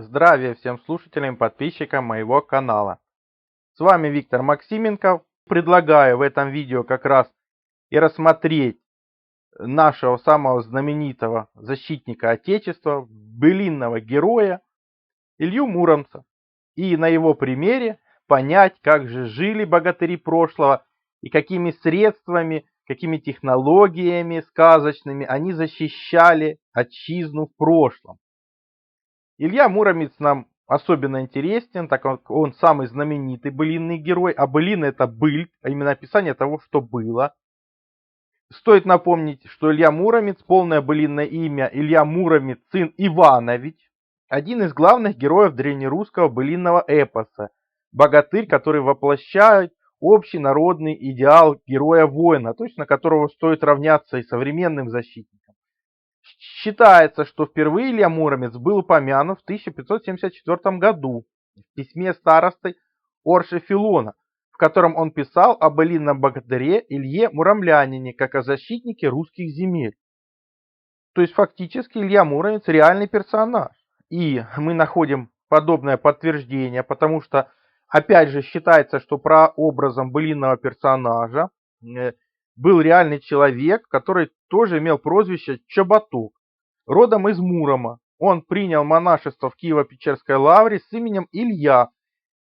Здравия всем слушателям и подписчикам моего канала. С вами Виктор Максименков. Предлагаю в этом видео как раз и рассмотреть нашего самого знаменитого защитника Отечества, былинного героя Илью Муромца. И на его примере понять, как же жили богатыри прошлого и какими средствами, какими технологиями сказочными они защищали отчизну в прошлом. Илья Муромец нам особенно интересен, так как он самый знаменитый былинный герой, а былина это быль, а именно описание того, что было. Стоит напомнить, что Илья Муромец, полное былинное имя Илья Муромец, сын Иванович, один из главных героев древнерусского былинного эпоса, богатырь, который воплощает общий народный идеал героя-воина, точно которого стоит равняться и современным защитникам. Считается, что впервые Илья Муромец был упомянут в 1574 году в письме старосты Орши Филона, в котором он писал о былинном богатыре Илье Муромлянине как о защитнике русских земель. То есть фактически Илья Муромец реальный персонаж. И мы находим подобное подтверждение, потому что опять же считается, что прообразом былинного персонажа был реальный человек, который тоже имел прозвище Чоботук, родом из Мурома. Он принял монашество в Киево-Печерской лавре с именем Илья,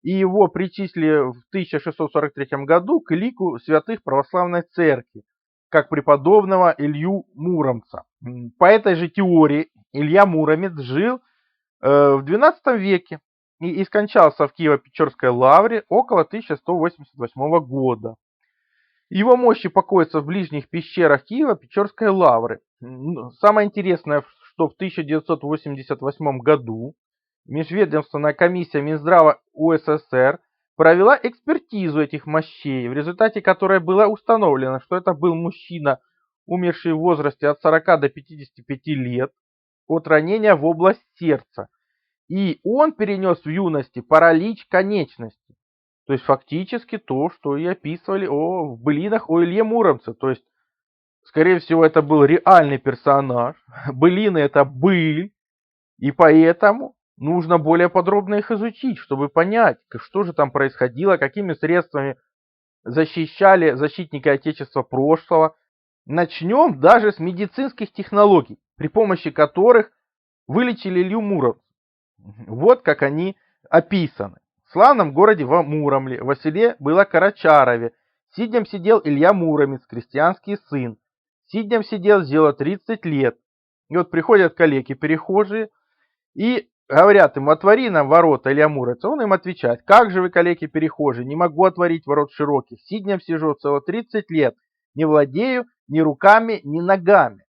и его причислили в 1643 году к лику святых православной церкви, как преподобного Илью Муромца. По этой же теории Илья Муромец жил в XII веке и скончался в Киево-Печерской лавре около 1188 года. Его мощи покоятся в ближних пещерах Киево-Печерской лавры. Самое интересное, что в 1988 году Межведомственная комиссия Минздрава УССР провела экспертизу этих мощей, в результате которой было установлено, что это был мужчина, умерший в возрасте от 40 до 55 лет от ранения в область сердца. И он перенес в юности паралич конечности. То есть фактически то, что и описывали в былинах о Илье Муромце. То есть, скорее всего, это был реальный персонаж. Былины это быль. И поэтому нужно более подробно их изучить, чтобы понять, что же там происходило, какими средствами защищали защитники Отечества прошлого. Начнем даже с медицинских технологий, при помощи которых вылечили Илью Муромца. Вот как они описаны. В славном городе Муромле, во селе было Карачарове, сиднем сидел Илья Муромец, крестьянский сын. Сиднем сидел, сделал 30 лет. И вот приходят калеки-перехожие и говорят ему: отвори нам ворота, Илья Муромец. Он им отвечает: как же вы, калеки-перехожие, не могу отворить ворот широких. Сиднем сижу целых 30 лет, не владею ни руками, ни ногами.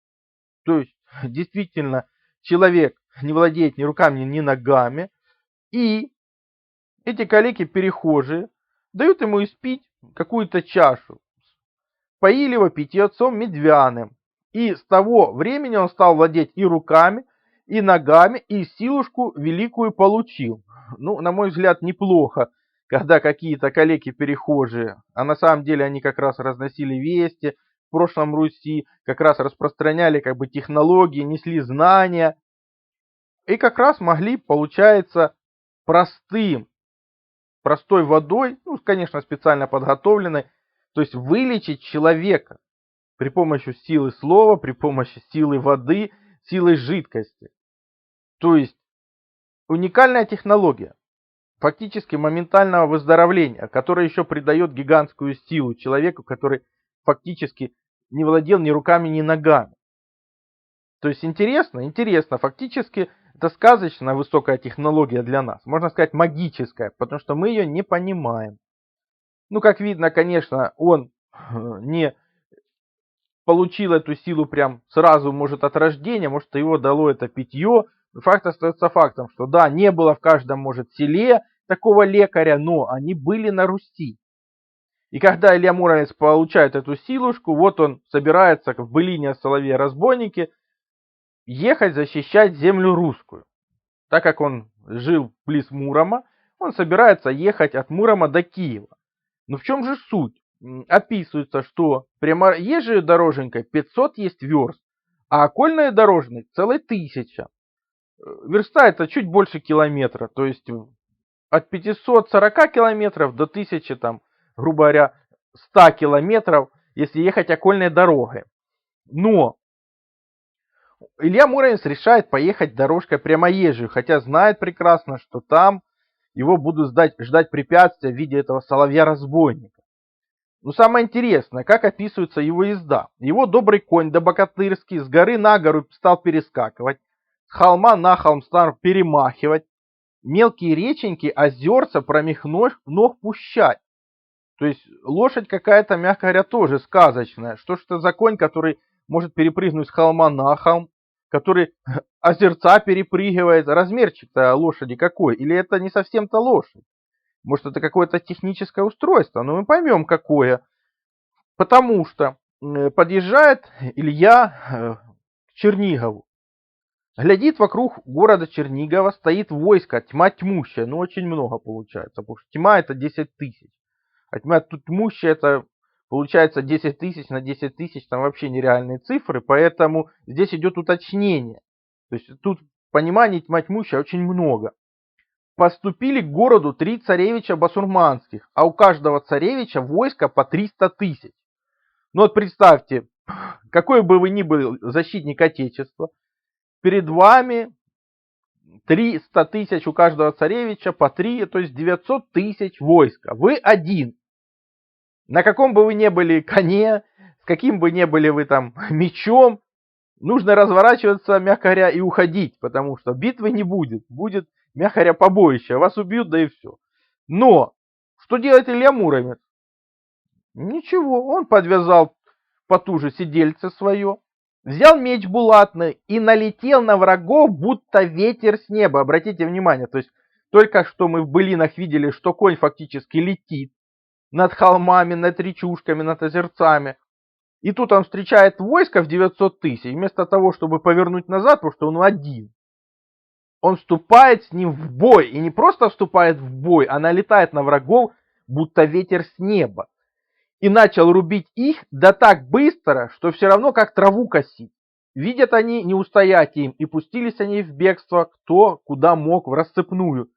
То есть, действительно, человек не владеет ни руками, ни ногами. И эти калеки-перехожие дают ему испить какую-то чашу. Поили его питьецом медвяным. И с того времени он стал владеть и руками, и ногами, и силушку великую получил. Ну, на мой взгляд, неплохо, когда какие-то калеки-перехожие, а на самом деле они как раз разносили вести в прошлом Руси, как раз распространяли как бы технологии, несли знания, и как раз могли, получается, простой водой, ну, конечно, специально подготовленной, то есть вылечить человека при помощи силы слова, при помощи силы воды, силы жидкости. То есть уникальная технология, фактически моментального выздоровления, которая еще придает гигантскую силу человеку, который фактически не владел ни руками, ни ногами. То есть интересно, фактически это сказочная высокая технология для нас, можно сказать магическая, потому что мы ее не понимаем. Ну, как видно, конечно, он не получил эту силу прям сразу, может, от рождения, может, его дало это питье. Факт остается фактом, что да, не было в каждом, может, селе такого лекаря, но они были на Руси. И когда Илья Муромец получает эту силушку, вот он собирается в былине о Соловье-разбойнике ехать защищать землю русскую. Так как он жил близ Мурома, он собирается ехать от Мурома до Киева. Но в чем же суть? Описывается, что прямоезжей дороженькой 500 есть верст, а окольной дорожной целой 1000. Верста это чуть больше километра, то есть от 540 километров до 1000, там, грубо говоря, 100 километров, если ехать окольной дорогой. Но Илья Муромец решает поехать дорожкой прямоезжей, хотя знает прекрасно, что там его будут ждать препятствия в виде этого соловья-разбойника. Но самое интересное, как описывается его езда. Его добрый конь до-богатырский с горы на гору стал перескакивать, с холма на холм стал перемахивать, мелкие реченьки, озерца промеж ног пущать. То есть лошадь какая-то, мягко говоря, тоже сказочная. Что ж это за конь, который может перепрыгнуть с холма на холм, который озерца перепрыгивает? Размерчик-то лошади какой? Или это не совсем-то лошадь? Может, это какое-то техническое устройство? Но мы поймем, какое. Потому что подъезжает Илья к Чернигову. Глядит вокруг города Чернигова, стоит войско, тьма тьмущая. Ну, очень много получается, потому что тьма это 10 тысяч. А тьма тут тьмущая это получается 10 тысяч на 10 тысяч, там вообще нереальные цифры. Поэтому здесь идет уточнение. То есть тут пониманий тьма тьмущая очень много. Поступили к городу 3 царевича басурманских, а у каждого царевича войско по 300 тысяч. Ну вот представьте, какой бы вы ни был защитник Отечества, перед вами 300 тысяч у каждого царевича по 3, то есть 900 тысяч войска. Вы один. На каком бы вы ни были коне, с каким бы ни были вы там мечом, нужно разворачиваться, мягко говоря, и уходить, потому что битвы не будет. Будет, мягко говоря, побоище. Вас убьют, да и все. Но, что делает Илья Муромец? Ничего, он подвязал потуже сидельце свое, взял меч булатный и налетел на врагов, будто ветер с неба. Обратите внимание, то есть только что мы в былинах видели, что конь фактически летит над холмами, над речушками, над озерцами. И тут он встречает войско в 900 тысяч, вместо того, чтобы повернуть назад, потому что он один. Он вступает с ним в бой, и не просто вступает в бой, а налетает на врагов, будто ветер с неба. И начал рубить их, да так быстро, что все равно как траву косить. Видят они, не устоять им, и пустились они в бегство, кто куда мог, в рассыпную.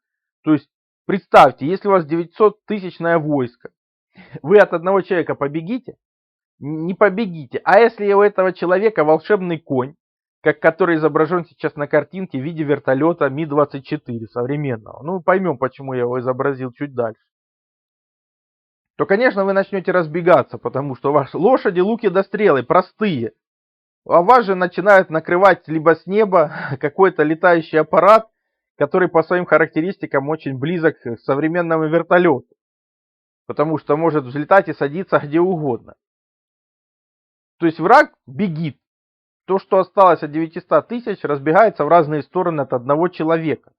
То есть, представьте, если у вас 900-тысячное войско, вы от одного человека побегите? Не побегите. А если у этого человека волшебный конь, как который изображен сейчас на картинке в виде вертолета Ми-24 современного, ну поймем, почему я его изобразил чуть дальше, то, конечно, вы начнете разбегаться, потому что ваши лошади, луки да стрелы простые. А вас же начинают накрывать либо с неба какой-то летающий аппарат, который по своим характеристикам очень близок к современному вертолету. Потому что может взлетать и садиться где угодно. То есть враг бегит. То, что осталось от 900 тысяч, разбегается в разные стороны от одного человека.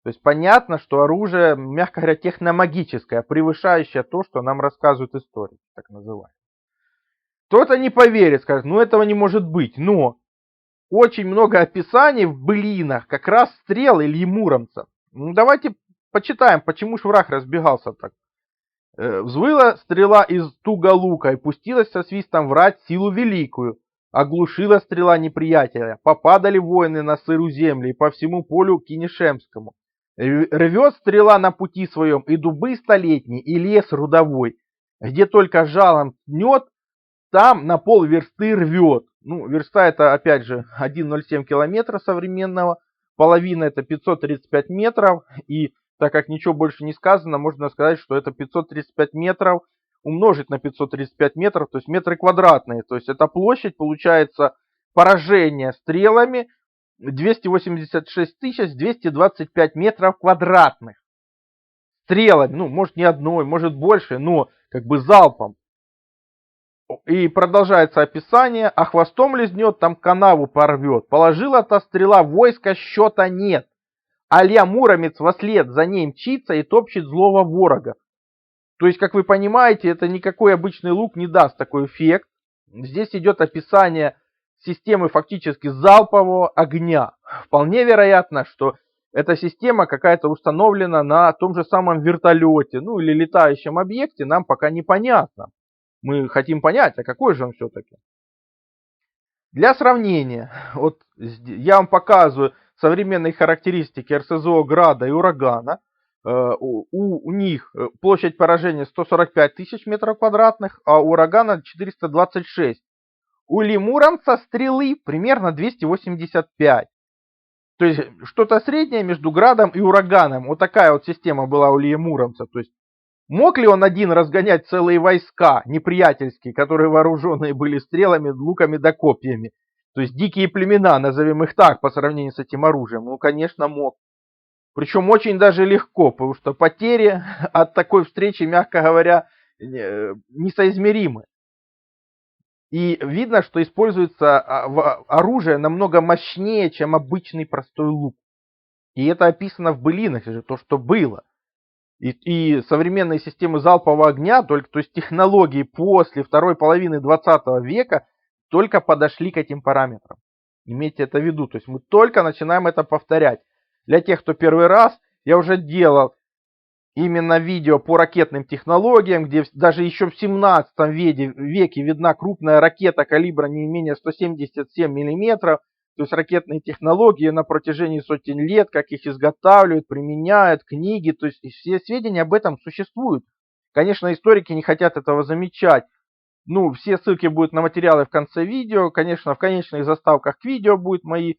То есть понятно, что оружие, мягко говоря, техномагическое, превышающее то, что нам рассказывают историки, так называемые. Кто-то не поверит, скажет, ну этого не может быть. Но очень много описаний в былинах, как раз стрел Ильи Муромца. Ну давайте почитаем, почему ж враг разбегался так. Взвыла стрела из туга лука и пустилась со свистом врать силу великую. Оглушила стрела неприятеля. Попадали воины на сыру землю и по всему полю Кинешемскому. Рвет стрела на пути своем и дубы столетние, и лес рудовой. Где только жалом тнет, там на полверсты рвет. Ну, верста это опять же 1,07 километра современного. Половина это 535 метров. И так как ничего больше не сказано, можно сказать, что это 535 метров умножить на 535 метров, то есть метры квадратные. То есть эта площадь получается поражение стрелами 286 225 метров квадратных. Стрелами, ну, может не одной, может больше, но как бы залпом. И продолжается описание, а хвостом лизнет, там канаву порвет. Положила та стрела войска, счета нет. А Илья Муромец вослед за ней мчится и топчет злого ворога. То есть, как вы понимаете, это никакой обычный лук не даст такой эффект. Здесь идет описание системы фактически залпового огня. Вполне вероятно, что эта система какая-то установлена на том же самом вертолете, ну или летающем объекте, нам пока непонятно. Мы хотим понять, а какой же он все-таки. Для сравнения, вот я вам показываю современные характеристики РСЗО «Града» и «Урагана». У них площадь поражения 145 тысяч метров квадратных, а у «Урагана» 426. У «Лемуромца» стрелы примерно 285. То есть что-то среднее между «Градом» и «Ураганом». Вот такая вот система была у «Лемуромца». То есть мог ли он один разгонять целые войска неприятельские, которые вооруженные были стрелами, луками да копьями? То есть дикие племена, назовем их так, по сравнению с этим оружием? Ну, конечно, мог. Причем очень даже легко, потому что потери от такой встречи, мягко говоря, несоизмеримы. И видно, что используется оружие намного мощнее, чем обычный простой лук. И это описано в былинах, это же то, что было. И современные системы залпового огня, то есть технологии после второй половины 20 века, только подошли к этим параметрам. Имейте это в виду. То есть мы только начинаем это повторять. Для тех, кто первый раз, я уже делал именно видео по ракетным технологиям, где даже еще в 17 веке видна крупная ракета калибра не менее 177 миллиметров. То есть ракетные технологии на протяжении сотен лет, как их изготавливают, применяют, книги, то есть все сведения об этом существуют. Конечно, историки не хотят этого замечать. Ну, все ссылки будут на материалы в конце видео. Конечно, в конечных заставках к видео будут мои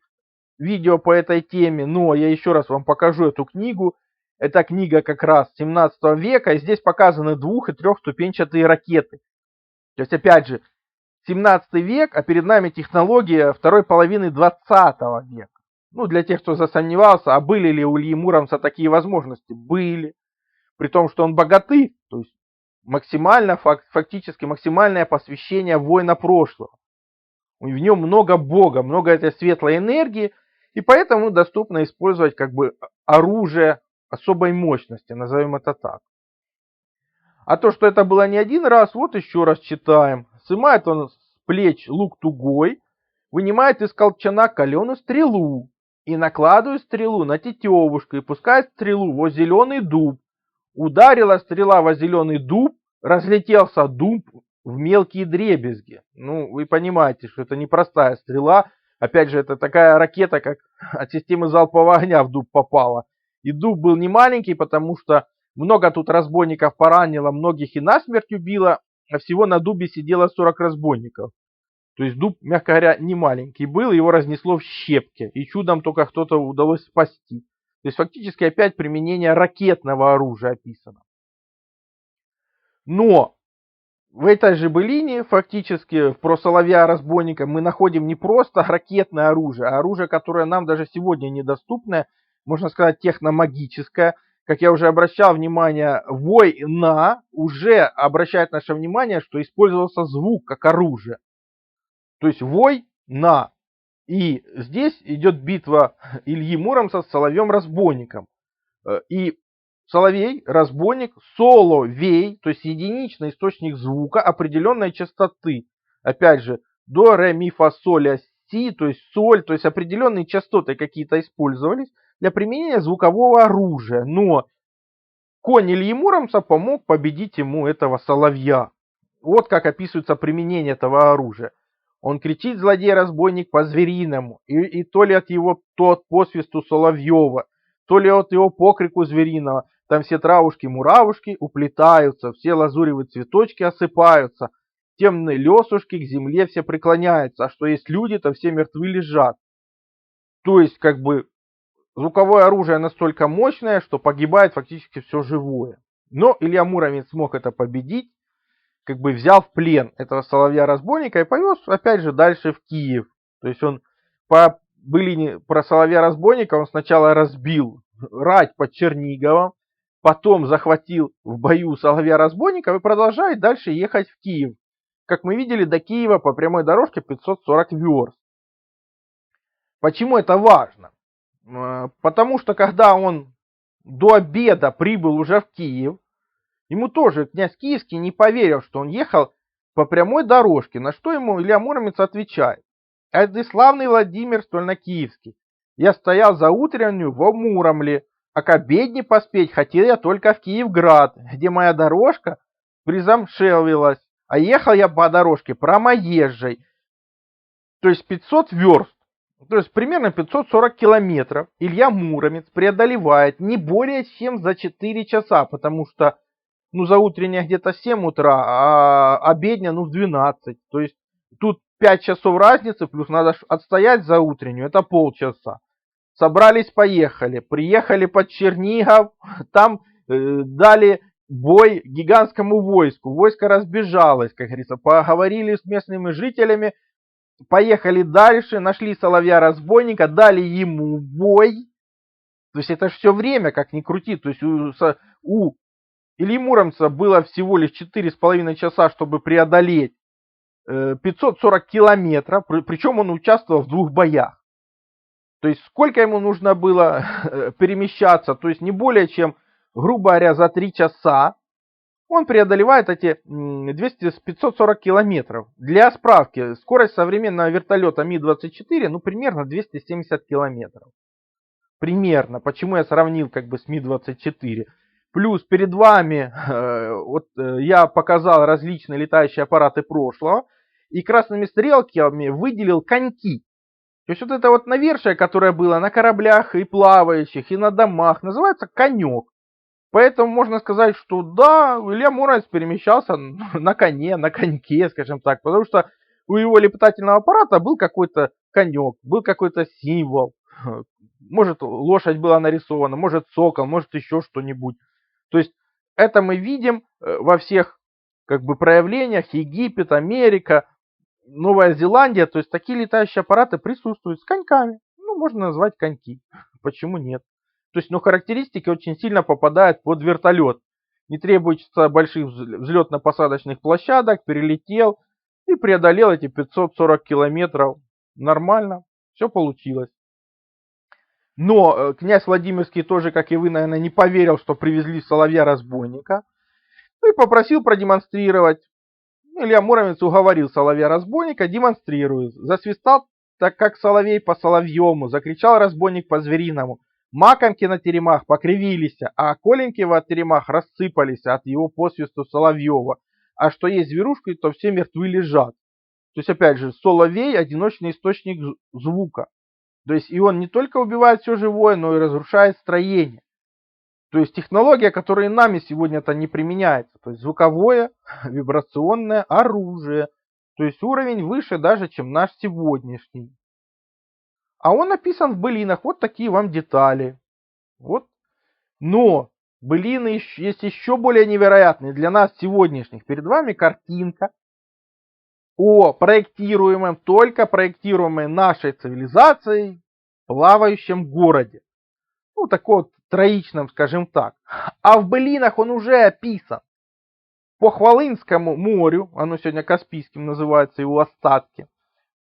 видео по этой теме. Но я еще раз вам покажу эту книгу. Эта книга как раз 17 века. И здесь показаны двух- и трехступенчатые ракеты. То есть, опять же, 17 век, а перед нами технология второй половины 20 века. Ну, для тех, кто засомневался, а были ли у Ильи Муромца такие возможности? Были. При том, что он богатырь, то есть фактически максимальное посвящение воина прошлого. В нем много Бога, много этой светлой энергии, и поэтому доступно использовать как бы оружие особой мощности, назовем это так. А то, что это было не один раз, вот еще раз читаем. Снимает он с плеч лук тугой, вынимает из колчана каленую стрелу и накладывает стрелу на тетивушку и пускает стрелу во зеленый дуб. Ударила стрела во зеленый дуб, разлетелся дуб в мелкие дребезги. Ну, вы понимаете, что это не простая стрела. Опять же, это такая ракета, как от системы залпового огня в дуб попала. И дуб был не маленький, потому что много тут разбойников поранило, многих и насмерть убило, а всего на дубе сидело 40 разбойников. То есть дуб, мягко говоря, не маленький был, его разнесло в щепки, и чудом только кто-то удалось спасти. То есть фактически опять применение ракетного оружия описано. Но в этой же былине, фактически про соловья-разбойника, мы находим не просто ракетное оружие, а оружие, которое нам даже сегодня недоступное, можно сказать, техномагическое. Как я уже обращал внимание, война уже обращает наше внимание, что использовался звук как оружие. То есть война. И здесь идет битва Ильи Муромца с соловьем-разбойником. И соловей-разбойник, соловей, то есть единичный источник звука определенной частоты. Опять же, до, ре, ми, фа, соль, ля, си, то есть соль, то есть определенные частоты какие-то использовались для применения звукового оружия. Но конь Ильи Муромца помог победить ему этого соловья. Вот как описывается применение этого оружия. Он кричит, злодей-разбойник, по-звериному, и то ли от его от посвисту соловьева, то ли от его покрику звериного. Там все травушки-муравушки уплетаются, все лазуревые цветочки осыпаются, темные лесушки к земле все преклоняются, а что есть люди, то все мертвы лежат. То есть, как бы, звуковое оружие настолько мощное, что погибает фактически все живое. Но Илья Муромец смог это победить, как бы взял в плен этого соловья-разбойника и повез, опять же, дальше в Киев. То есть он по былине про соловья-разбойника он сначала разбил рать под Черниговом, потом захватил в бою соловья-разбойников и продолжает дальше ехать в Киев. Как мы видели, до Киева по прямой дорожке 540 верст. Почему это важно? Потому что когда он до обеда прибыл уже в Киев, ему тоже князь Киевский не поверил, что он ехал по прямой дорожке, на что ему Илья Муромец отвечает. «А ты славный Владимир Стольно-Киевский, я стоял за утреннюю во Муромле, а к обедне поспеть хотел я только в Киевград, где моя дорожка призамшелвилась, а ехал я по дорожке промоезжей». То есть 500 верст. То есть примерно 540 километров Илья Муромец преодолевает не более чем за 4 часа, потому что ну за утреннее где-то 7 утра, а обедня ну в 12. То есть тут 5 часов разницы, плюс надо отстоять за утреннюю, это полчаса. Собрались, поехали. Приехали под Чернигов, там дали бой гигантскому войску. Войско разбежалось, как говорится. Поговорили с местными жителями, поехали дальше, нашли соловья-разбойника, дали ему бой. То есть это же все время, как ни крути. То есть у Ильи Муромца было всего лишь 4,5 часа, чтобы преодолеть 540 километров, причем он участвовал в 2 боях. То есть сколько ему нужно было перемещаться, то есть не более чем, грубо говоря, за 3 часа он преодолевает эти 540 километров. Для справки, скорость современного вертолета Ми-24, ну, примерно 270 километров. Примерно. Почему я сравнил как бы с Ми-24? Плюс перед вами я показал различные летающие аппараты прошлого и красными стрелками выделил коньки. То есть вот это вот навершие, которое было на кораблях и плавающих, и на домах, называется конек. Поэтому можно сказать, что да, Илья Муромец перемещался на коне, на коньке, скажем так, потому что у его летательного аппарата был какой-то конек, был какой-то символ. Может, лошадь была нарисована, может, сокол, может, еще что-нибудь. То есть это мы видим во всех как бы проявлениях: Египет, Америка, Новая Зеландия. То есть такие летающие аппараты присутствуют с коньками. Ну, можно назвать коньки. Почему нет? То есть, но характеристики очень сильно попадают под вертолет. Не требуется больших взлетно-посадочных площадок, перелетел и преодолел эти 540 километров. Нормально, все получилось. Но князь Владимирский тоже, как и вы, наверное, не поверил, что привезли соловья-разбойника. И попросил продемонстрировать. Илья Муромец уговорил соловья-разбойника, демонстрирует. Засвистал, так как соловей по соловьему, закричал разбойник по-звериному. Маконьки на теремах покривились, а коленьки в теремах рассыпались от его посвисту соловьева. А что есть зверушки, то все мертвы лежат. То есть, опять же, соловей — одиночный источник звука. То есть, и он не только убивает все живое, но и разрушает строение. То есть технология, которая нами сегодня-то не применяется. То есть звуковое, вибрационное оружие. То есть уровень выше даже, чем наш сегодняшний. А он написан в былинах. Вот такие вам детали. Вот. Но былины есть еще более невероятные для нас сегодняшних. Перед вами картинка о проектируемом, только проектируемой нашей цивилизацией плавающем городе. Ну, такой вот троичном, скажем так. А в былинах он уже описан. По Хвалынскому морю, оно сегодня Каспийским называется, его остатки,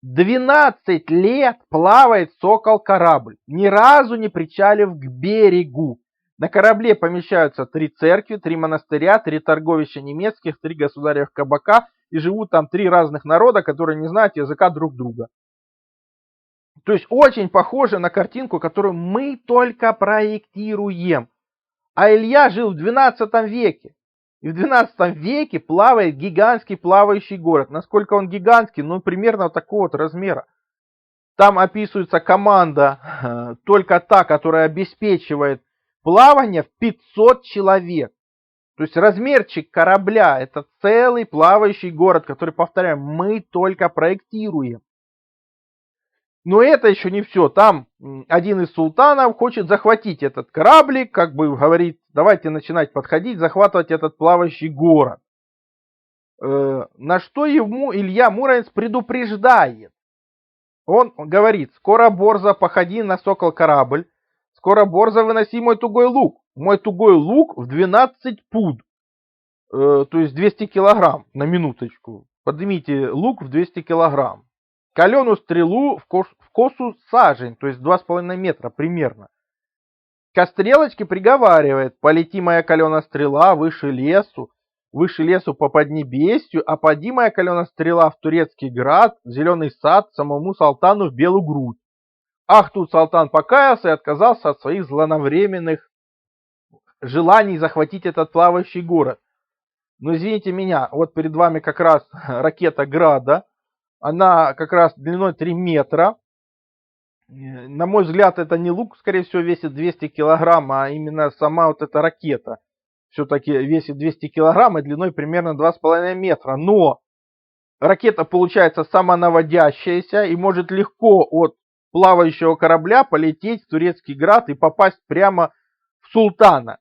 12 лет плавает сокол-корабль, ни разу не причалив к берегу. На корабле помещаются 3 церкви, 3 монастыря, 3 торговища немецких, 3 государев кабака, и живут там 3 разных народа, которые не знают языка друг друга. То есть очень похоже на картинку, которую мы только проектируем. А Илья жил в 12 веке. И в 12 веке плавает гигантский плавающий город. Насколько он гигантский? Ну, примерно вот такого вот размера. Там описывается команда, только та, которая обеспечивает плавание, в 500 человек. То есть размерчик корабля — это целый плавающий город, который, повторяем, мы только проектируем. Но это еще не все. Там один из султанов хочет захватить этот кораблик, как бы говорит, давайте начинать подходить, захватывать этот плавающий город. На что ему Илья Муромец предупреждает. Он говорит: скоро, Борза, походи на сокол корабль, скоро, Борза, выноси мой тугой лук. Мой тугой лук в 12 пуд, то есть 200 килограмм, на минуточку. Поднимите лук в 200 килограмм. Каленую стрелу в косу сажень, то есть 2,5 метра примерно. Ко стрелочке приговаривает: полети, моя каленая стрела, выше лесу по поднебесью, а поди, моя каленая стрела, в турецкий град, в зеленый сад, самому султану в белую грудь. Ах, тут султан покаялся и отказался от своих злонавременных желаний захватить этот плавающий город. Но извините меня, вот перед вами как раз ракета Града. Она как раз длиной 3 метра. На мой взгляд, это не лук, скорее всего, весит 200 килограмм, а именно сама вот эта ракета. Все-таки весит 200 килограмм и длиной примерно 2,5 метра. Но ракета получается самонаводящаяся и может легко от плавающего корабля полететь в Турецкий Град и попасть прямо в Султана.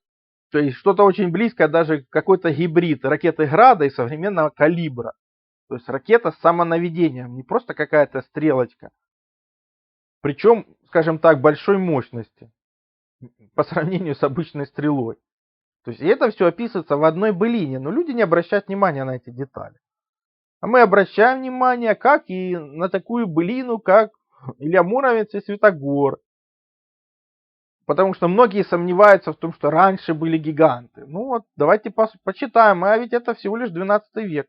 То есть что-то очень близкое, даже какой-то гибрид ракеты Града и современного калибра. То есть ракета с самонаведением, не просто какая-то стрелочка. Причем, скажем так, большой мощности по сравнению с обычной стрелой. То есть и это все описывается в одной былине, но люди не обращают внимания на эти детали. А мы обращаем внимание, как и на такую былину, как Илья Муромец и Святогор. Потому что многие сомневаются в том, что раньше были гиганты. Ну вот, давайте почитаем, а ведь это всего лишь 12 век.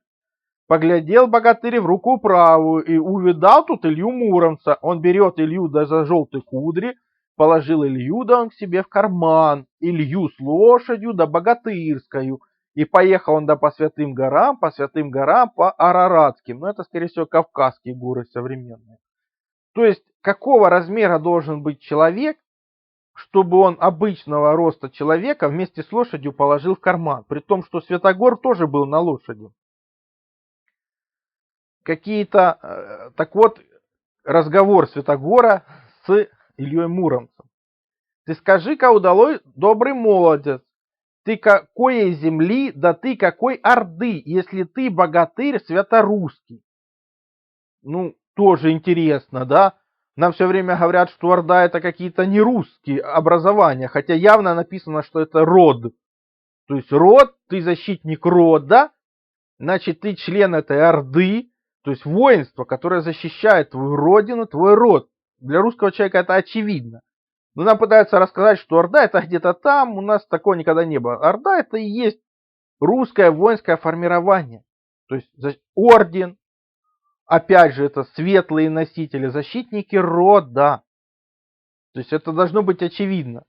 Поглядел богатырь в руку правую и увидал тут Илью Муромца. Он берет Илью да за желтые кудри, положил Илью да он к себе в карман, Илью с лошадью да богатырскою. И поехал он да по святым горам, по Араратским. Ну это, скорее всего, Кавказские горы современные. То есть, какого размера должен быть человек, чтобы он обычного роста человека вместе с лошадью положил в карман. При том, что Святогор тоже был на лошади. Так вот, разговор Святогора с Ильей Муромцем. Ты скажи-ка, удалой добрый молодец, ты какой земли, да ты какой орды, если ты богатырь святорусский? Ну, тоже интересно, да? Нам все время говорят, что Орда это какие-то нерусские образования, хотя явно написано, что это род. То есть род, ты защитник рода, значит ты член этой Орды, то есть воинство, которое защищает твою родину, твой род. Для русского человека это очевидно. Но нам пытаются рассказать, что Орда это где-то там, у нас такого никогда не было. Орда это и есть русское воинское формирование. То есть орден, опять же, это светлые носители, защитники рода. То есть это должно быть очевидно.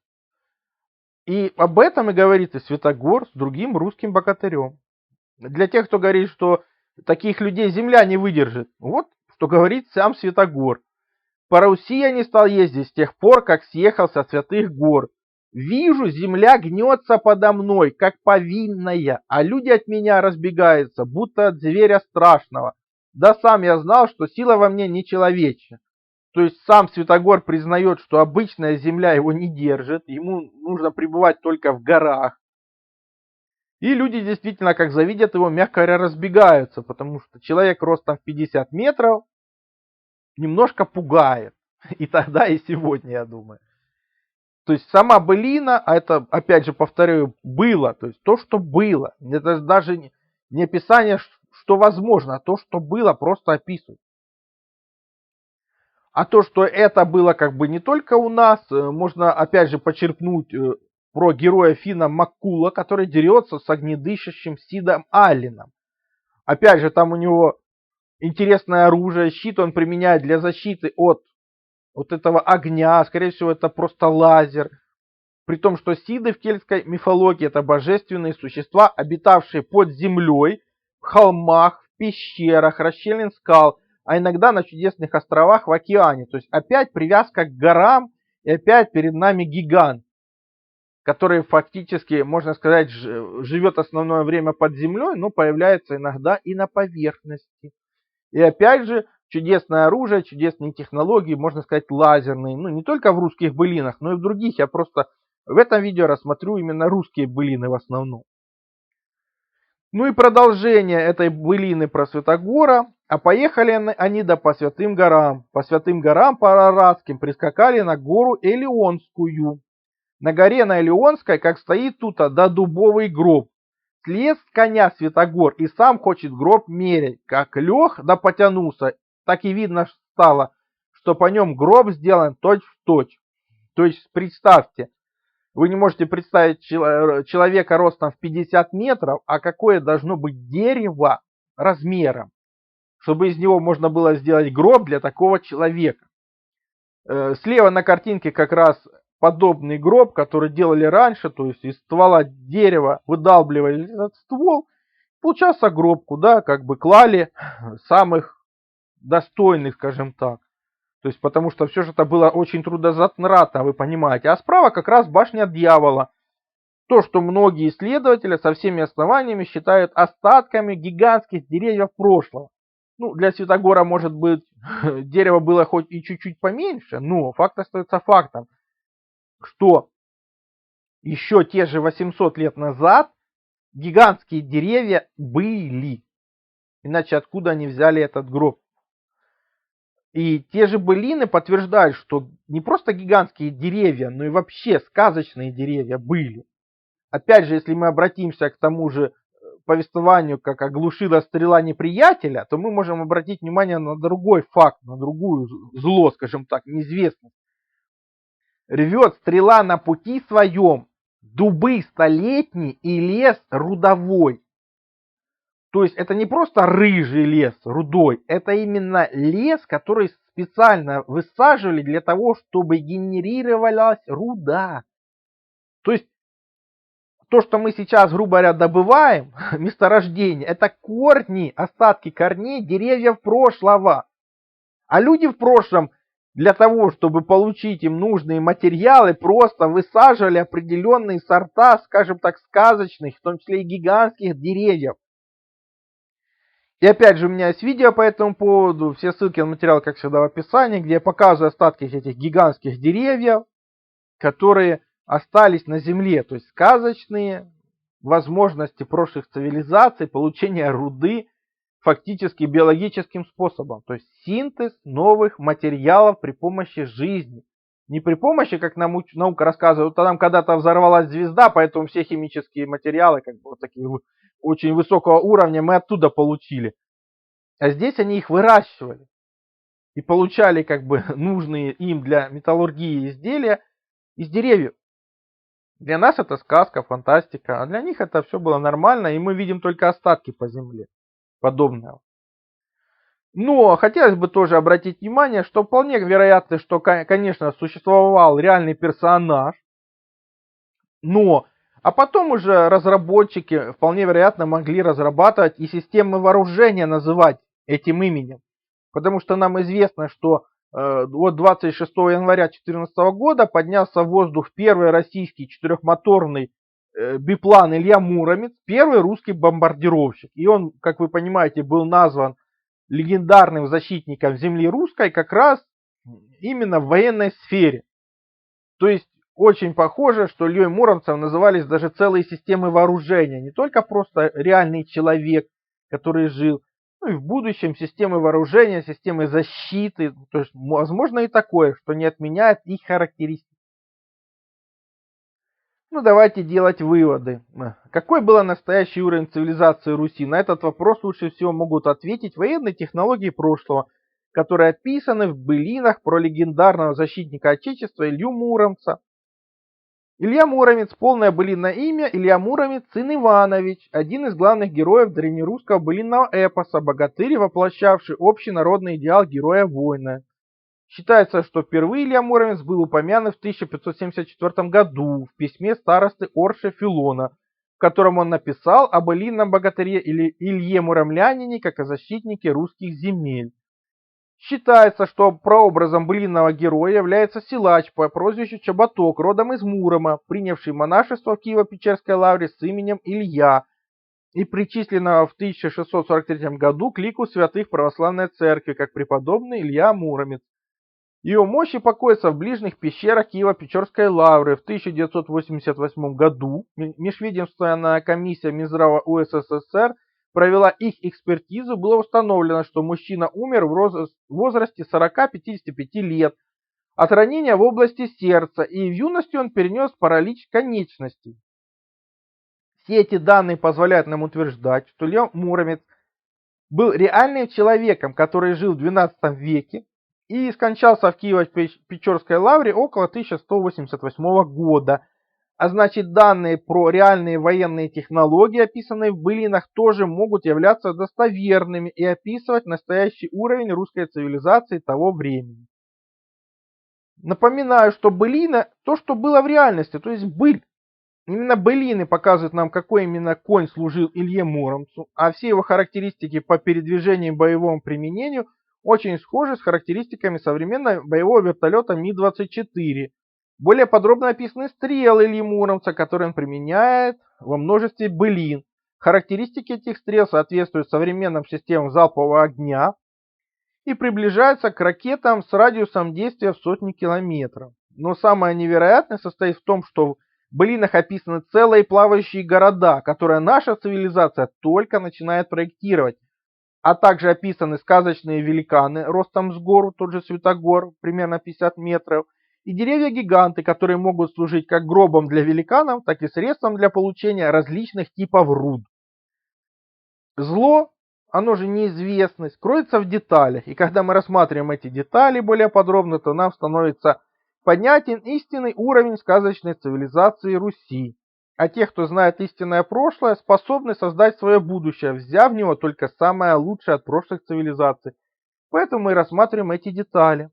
И об этом и говорит и Святогор с другим русским богатырем. Для тех, кто говорит, что таких людей земля не выдержит, вот что говорит сам Святогор. По Руси я не стал ездить с тех пор, как съехал со святых гор. Вижу, земля гнется подо мной, как повинная, а люди от меня разбегаются, будто от зверя страшного. Да сам я знал, что сила во мне нечеловечна. То есть сам Святогор признает, что обычная земля его не держит, ему нужно пребывать только в горах. И люди действительно, как завидят его, мягко говоря, разбегаются, потому что человек ростом в 50 метров немножко пугает. И тогда, и сегодня, я думаю. То есть сама былина, а это, опять же, повторяю, было, то есть то, что было. Это даже не описание, что возможно, а то, что было, просто описывают. А то, что это было как бы не только у нас, можно опять же почерпнуть про героя Фина Маккула, который дерется с огнедышащим Сидом Алленом. Опять же, там у него интересное оружие, щит он применяет для защиты от вот этого огня, скорее всего, это просто лазер. При том, что Сиды в кельтской мифологии это божественные существа, обитавшие под землей, в холмах, в пещерах, расщелин скал, а иногда на чудесных островах в океане. То есть опять привязка к горам, и опять перед нами гигант, который фактически, можно сказать, живет основное время под землей, но появляется иногда и на поверхности. И опять же, чудесное оружие, чудесные технологии, можно сказать, лазерные. Ну, не только в русских былинах, но и в других. Я просто в этом видео рассмотрю именно русские былины в основном. Ну и продолжение этой былины про Святогора. А поехали они да по святым горам. По святым горам по Араратским прискакали на гору Элеонскую. На горе на Элеонской, как стоит тут, да дубовый гроб. Слез с коня Святогор и сам хочет гроб мерять. Как лег да потянулся, так и видно стало, что по нем гроб сделан точь в точь. То есть представьте, вы не можете представить человека ростом в 50 метров, а какое должно быть дерево размером, чтобы из него можно было сделать гроб для такого человека. Слева на картинке как раз подобный гроб, который делали раньше, то есть из ствола дерева выдалбливали этот ствол, получался гроб, куда как бы клали самых достойных, скажем так. То есть, потому что все же это было очень трудозатратно, вы понимаете. А справа как раз башня дьявола. То, что многие исследователи со всеми основаниями считают остатками гигантских деревьев прошлого. Ну, для Святогора, может быть, дерево было хоть и чуть-чуть поменьше, но факт остается фактом, что еще те же 800 лет назад гигантские деревья были. Иначе откуда они взяли этот гроб? И те же былины подтверждают, что не просто гигантские деревья, но и вообще сказочные деревья были. Опять же, если мы обратимся к тому же повествованию, как оглушила стрела неприятеля, то мы можем обратить внимание на другой факт, на другую зло, скажем так, неизвестность. Рвет стрела на пути своем дубы столетний и лес рудовой. То есть это не просто рыжий лес рудой, это именно лес, который специально высаживали для того, чтобы генерировалась руда. То есть то, что мы сейчас, грубо говоря, добываем, месторождение, это корни, остатки корней деревьев прошлого. А люди в прошлом для того, чтобы получить им нужные материалы, просто высаживали определенные сорта, скажем так, сказочных, в том числе и гигантских деревьев. И опять же, у меня есть видео по этому поводу, все ссылки на материал, как всегда, в описании, где я показываю остатки этих гигантских деревьев, которые остались на Земле, то есть сказочные возможности прошлых цивилизаций получения руды фактически биологическим способом, то есть синтез новых материалов при помощи жизни. Не при помощи, как нам наука рассказывает, там когда-то взорвалась звезда, поэтому все химические материалы, как бы вот такие очень высокого уровня, мы оттуда получили. А здесь они их выращивали и получали как бы нужные им для металлургии изделия из деревьев. Для нас это сказка, фантастика, а для них это все было нормально, и мы видим только остатки по земле подобного. Но хотелось бы тоже обратить внимание, что вполне вероятно, что, конечно, существовал реальный персонаж, но а потом уже разработчики вполне вероятно могли разрабатывать и системы вооружения называть этим именем. Потому что нам известно, что вот 26 января 2014 года поднялся в воздух первый российский четырехмоторный биплан Илья Муромец, первый русский бомбардировщик. И он, как вы понимаете, был назван легендарным защитником земли русской как раз именно в военной сфере. То есть очень похоже, что Ильей Муромцем назывались даже целые системы вооружения, не только просто реальный человек, который жил, ну и в будущем системы вооружения, системы защиты, то есть возможно и такое, что не отменяет их характеристики. Ну давайте делать выводы. Какой был настоящий уровень цивилизации Руси? На этот вопрос лучше всего могут ответить военные технологии прошлого, которые описаны в былинах про легендарного защитника Отечества Илью Муромца. Илья Муромец, полное былинное имя Илья Муромец, сын Иванович, один из главных героев древнерусского былинного эпоса, богатырь, воплощавший общий народный идеал героя-воина. Считается, что впервые Илья Муромец был упомянут в 1574 году в письме старосты Орша Филона, в котором он написал о былинном богатыре Илье Муромлянине как о защитнике русских земель. Считается, что прообразом былинного героя является силач по прозвищу Чоботок, родом из Мурома, принявший монашество в Киево-Печерской лавре с именем Илья и причисленного в 1643 году к лику святых православной церкви, как преподобный Илья Муромец. Ее мощи покоятся в ближних пещерах Киево-Печерской лавры. В 1988 году межведомственная комиссия Минздрава УССР провела их экспертизу, было установлено, что мужчина умер в возрасте 40-55 лет от ранения в области сердца, и в юности он перенес паралич конечностей. Все эти данные позволяют нам утверждать, что Илья Муромец был реальным человеком, который жил в XII веке и скончался в Киево-Печерской лавре около 1188 года. А значит, данные про реальные военные технологии, описанные в былинах, тоже могут являться достоверными и описывать настоящий уровень русской цивилизации того времени. Напоминаю, что былина – то, что было в реальности, то есть быль. Именно былины показывают нам, какой именно конь служил Илье Муромцу, а все его характеристики по передвижению и боевому применению очень схожи с характеристиками современного боевого вертолета Ми-24. Более подробно описаны стрелы Ильи Муромца, которые он применяет во множестве былин. Характеристики этих стрел соответствуют современным системам залпового огня и приближаются к ракетам с радиусом действия в сотни километров. Но самое невероятное состоит в том, что в былинах описаны целые плавающие города, которые наша цивилизация только начинает проектировать, а также описаны сказочные великаны ростом с гору, тот же Святогор, примерно 50 метров, и деревья-гиганты, которые могут служить как гробом для великанов, так и средством для получения различных типов руд. Зло, оно же неизвестность, кроется в деталях, и когда мы рассматриваем эти детали более подробно, то нам становится понятен истинный уровень сказочной цивилизации Руси. А те, кто знает истинное прошлое, способны создать свое будущее, взяв в него только самое лучшее от прошлых цивилизаций. Поэтому мы рассматриваем эти детали.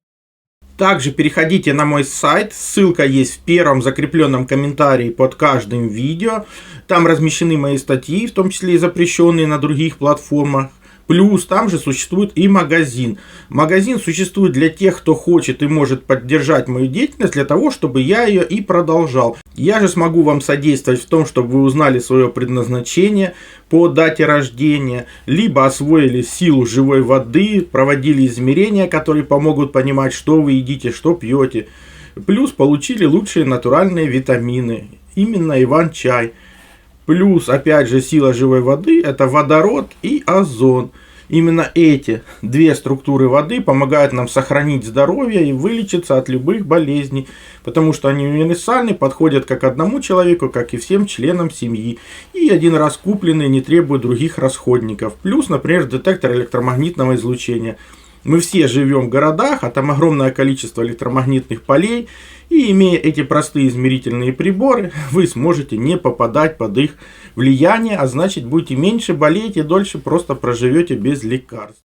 Также переходите на мой сайт, ссылка есть в первом закрепленном комментарии под каждым видео. Там размещены мои статьи, в том числе и запрещенные на других платформах. Плюс там же существует и магазин. Магазин существует для тех, кто хочет и может поддержать мою деятельность, для того, чтобы я ее и продолжал. Я же смогу вам содействовать в том, чтобы вы узнали свое предназначение по дате рождения, либо освоили силу живой воды, проводили измерения, которые помогут понимать, что вы едите, что пьете. Плюс получили лучшие натуральные витамины, именно Иван-чай. Плюс, опять же, сила живой воды – это водород и озон. Именно эти две структуры воды помогают нам сохранить здоровье и вылечиться от любых болезней, потому что они универсальны, подходят как одному человеку, как и всем членам семьи. И один раз купленные не требуют других расходников. Плюс, например, детектор электромагнитного излучения. Мы все живем в городах, а там огромное количество электромагнитных полей, и имея эти простые измерительные приборы, вы сможете не попадать под их влияние, а значит будете меньше болеть и дольше просто проживете без лекарств.